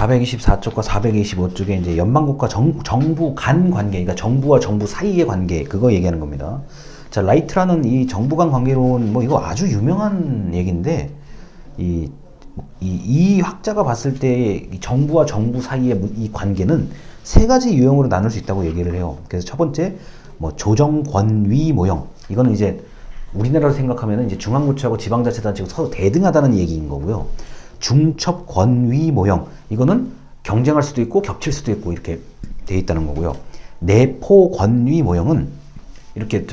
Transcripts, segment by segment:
424쪽과 425쪽에 이제 연방국가 정부 간 관계, 그러니까 정부와 정부 사이의 관계, 그거 얘기하는 겁니다. 자, 라이트라는 이 정부 간 관계론, 뭐 이거 아주 유명한 얘기인데, 이 학자가 봤을 때 이 정부와 정부 사이의 이 관계는 세 가지 유형으로 나눌 수 있다고 얘기를 해요. 그래서 첫 번째, 뭐 조정권위 모형. 이거는 이제 우리나라로 생각하면 이제 중앙부처하고 지방자치단체가 서로 대등하다는 얘기인 거고요. 중첩권위 모형. 이거는 경쟁할 수도 있고 겹칠 수도 있고 이렇게 돼 있다는 거고요. 내포권위 모형은 이렇게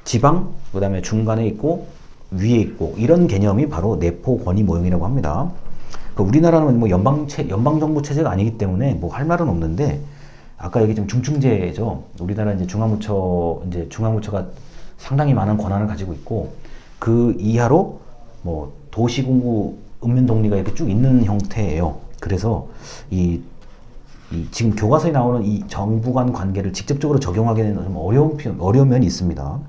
지방, 그 다음에 중간에 있고 위에 있고 이런 개념이 바로 내포권위 모형이라고 합니다. 우리나라는 뭐 연방정부 체제가 아니기 때문에 뭐 할 말은 없는데, 아까 얘기 좀 중충제죠. 우리나라 이제 중앙부처가 상당히 많은 권한을 가지고 있고, 그 이하로 뭐 도시공구 읍면동리가 이렇게 쭉 있는 형태예요. 그래서 지금 교과서에 나오는 이 정부 간 관계를 직접적으로 적용하게 되는 좀 어려운 면이 있습니다.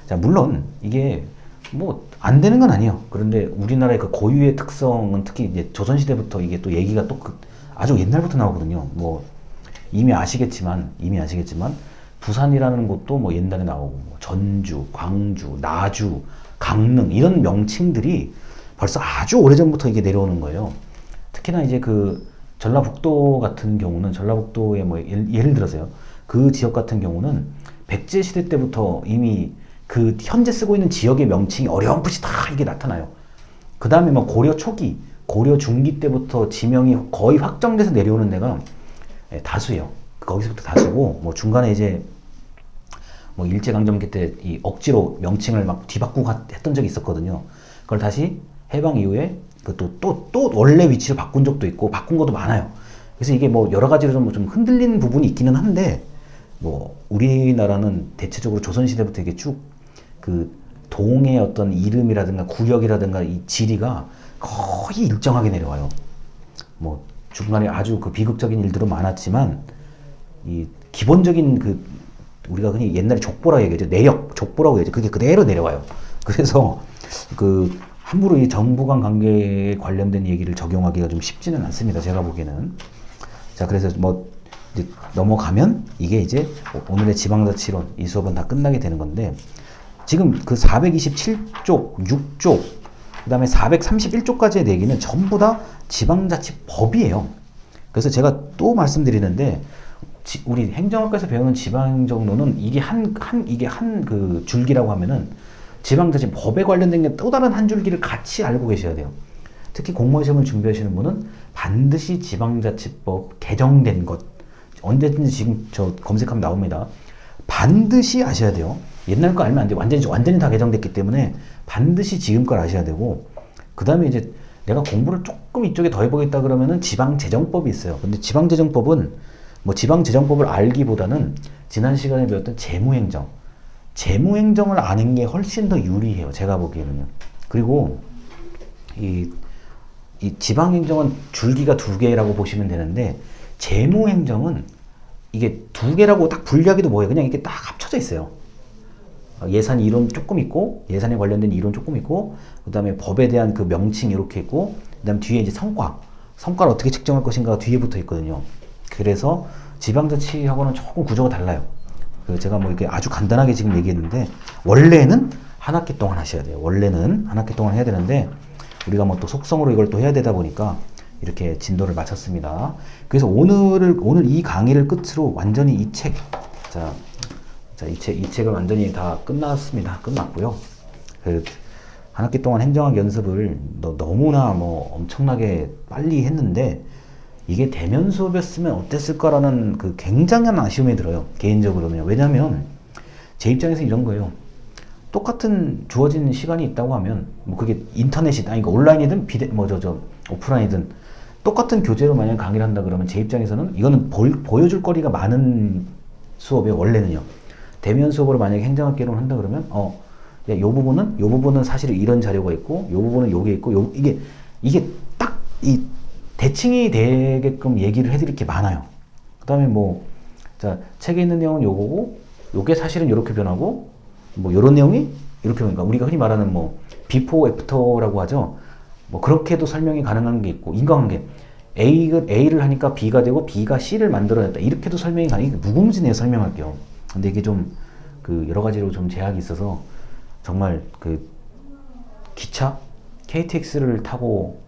자, 물론 이게 뭐 안 되는 건 아니에요. 그런데 우리나라의 그 고유의 특성은 특히 이제 조선시대부터 이게 또 얘기가 또 아주 옛날부터 나오거든요. 뭐 이미 아시겠지만 부산이라는 곳도 뭐 옛날에 나오고, 뭐 전주, 광주, 나주, 강릉 이런 명칭들이 벌써 아주 오래전부터 이게 내려오는 거예요. 특히나 이제 그 전라북도 같은 경우는, 전라북도의 뭐 예를 들어서요, 그 지역 같은 경우는 백제 시대 때부터 이미 그 현재 쓰고 있는 지역의 명칭이 어렴풋이 다 이게 나타나요. 그 다음에 뭐 고려 초기, 고려 중기 때부터 지명이 거의 확정돼서 내려오는 데가 다수예요. 거기서부터 다수고, 뭐 중간에 이제 뭐 일제강점기 때 이 억지로 명칭을 막 뒤바꾸고 했던 적이 있었거든요. 그걸 다시 해방 이후에 그 또 원래 위치를 바꾼 적도 있고, 바꾼 것도 많아요. 그래서 이게 뭐 여러 가지로 좀 흔들리는 부분이 있기는 한데, 뭐 우리나라는 대체적으로 조선시대부터 이게 쭉 그 동의 어떤 이름이라든가 구역이라든가 이 지리가 거의 일정하게 내려와요. 뭐 중간에 아주 그 비극적인 일들은 많았지만, 이 기본적인 그 우리가 흔히 옛날에 족보라고 얘기하죠. 내역 족보라고 얘기하죠. 그게 그대로 내려와요. 그래서 그 함부로 이 정부 간 관계에 관련된 얘기를 적용하기가 좀 쉽지는 않습니다. 제가 보기에는. 자, 그래서 뭐 이제 넘어가면 이게 이제 오늘의 지방자치론 이 수업은 다 끝나게 되는 건데, 지금 그 427쪽, 6쪽, 그 다음에 431쪽까지의 내기는 전부 다 지방자치법이에요. 그래서 제가 또 말씀드리는데, 우리 행정학과에서 배우는 지방행정론은 이게 한 그 줄기라고 하면은 지방자치법에 관련된 게 또 다른 한 줄기를 같이 알고 계셔야 돼요. 특히 공무원 시험을 준비하시는 분은 반드시 지방자치법 개정된 것, 언제든지 지금 저 검색하면 나옵니다. 반드시 아셔야 돼요. 옛날 거 알면 안 돼요. 완전히 다 개정됐기 때문에 반드시 지금 걸 아셔야 되고, 그 다음에 이제 내가 공부를 조금 이쪽에 더 해보겠다 그러면은 지방재정법이 있어요. 근데 지방재정법은 뭐 지방재정법을 알기보다는 지난 시간에 배웠던 재무행정을 아는 게 훨씬 더 유리해요. 제가 보기에는요. 그리고 이 지방행정은 줄기가 두 개라고 보시면 되는데, 재무행정은 이게 두 개라고 딱 분리하기도 뭐해요. 그냥 이게 딱 합쳐져 있어요. 예산 이론 조금 있고, 예산에 관련된 이론 조금 있고, 그 다음에 법에 대한 그 명칭 이렇게 있고, 그 다음 뒤에 이제 성과를 어떻게 측정할 것인가가 뒤에 붙어 있거든요. 그래서 지방자치하고는 조금 구조가 달라요. 제가 뭐 이렇게 아주 간단하게 지금 얘기했는데, 원래는 한 학기 동안 하셔야 돼요. 원래는 한 학기 동안 해야 되는데, 우리가 뭐 또 속성으로 이걸 또 해야 되다 보니까 이렇게 진도를 마쳤습니다. 그래서 오늘 이 강의를 끝으로 완전히 이 책을 완전히 다 끝났고요. 한 학기 동안 행정학 연습을 너무나 뭐 엄청나게 빨리 했는데, 이게 대면 수업이었으면 어땠을까라는 그 굉장한 아쉬움이 들어요. 개인적으로는. 왜냐면 제 입장에서 이런 거예요. 똑같은 주어진 시간이 있다고 하면, 뭐 그게 인터넷이다, 이거 온라인이든 오프라인이든 똑같은 교재로 만약 강의를 한다 그러면 제 입장에서는 이거는 보여줄 거리가 많은 수업이에요. 원래는요. 대면 수업으로 만약에 행정학개론을 한다 그러면 야, 요 부분은 사실 이런 자료가 있고, 요 부분은 요게 있고, 이게 딱 이 대칭이 되게끔 얘기를 해드릴 게 많아요. 그 다음에 책에 있는 내용은 요거고, 요게 사실은 요렇게 변하고, 뭐 요런 내용이 이렇게 변하니까, 우리가 흔히 말하는 뭐 비포 애프터라고 하죠. 뭐 그렇게도 설명이 가능한 게 있고, 인과관계. A를 하니까 B가 되고 B가 C를 만들어냈다. 이렇게도 설명이 가능해요. 무궁무진해요, 설명할게요. 근데 이게 좀 그 여러 가지로 좀 제약이 있어서 정말 그 기차 KTX를 타고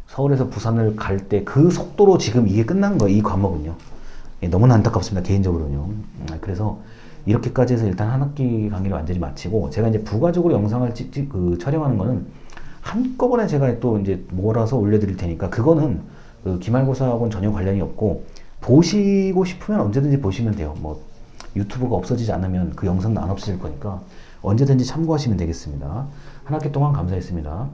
서울에서 부산을 갈 때 그 속도로 지금 이게 끝난 거예요, 이 과목은요. 예, 너무나 안타깝습니다, 개인적으로는요. 그래서 이렇게까지 해서 일단 한 학기 강의를 완전히 마치고, 제가 이제 부가적으로 영상을 촬영하는 거는 한꺼번에 제가 또 이제 몰아서 올려드릴 테니까, 그거는 그 기말고사하고는 전혀 관련이 없고, 보시고 싶으면 언제든지 보시면 돼요. 뭐 유튜브가 없어지지 않으면 그 영상도 안 없어질 거니까 언제든지 참고하시면 되겠습니다. 한 학기 동안 감사했습니다.